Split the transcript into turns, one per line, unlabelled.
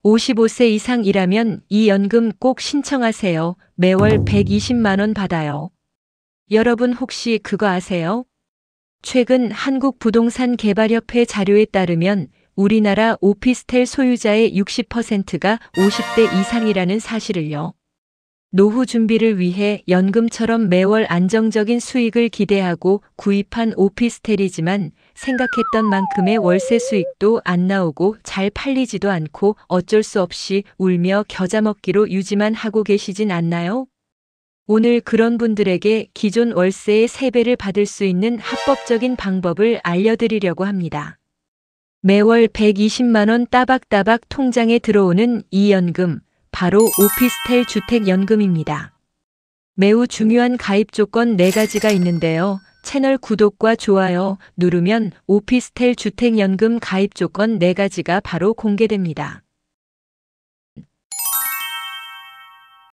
55세 이상이라면 이 연금 꼭 신청하세요. 매월 120만 원 받아요. 여러분 혹시 그거 아세요? 최근 한국부동산개발협회 자료에 따르면 우리나라 오피스텔 소유자의 60%가 50대 이상이라는 사실을요. 노후 준비를 위해 연금처럼 매월 안정적인 수익을 기대하고 구입한 오피스텔이지만 생각했던 만큼의 월세 수익도 안 나오고 잘 팔리지도 않고 어쩔 수 없이 울며 겨자 먹기로 유지만 하고 계시진 않나요? 오늘 그런 분들에게 기존 월세의 3배를 받을 수 있는 합법적인 방법을 알려드리려고 합니다. 매월 120만 원 따박따박 통장에 들어오는 이 연금, 바로 오피스텔 주택연금입니다. 매우 중요한 가입 조건 4가지가 있는데요. 채널 구독과 좋아요 누르면 오피스텔 주택연금 가입 조건 4가지가 바로 공개됩니다.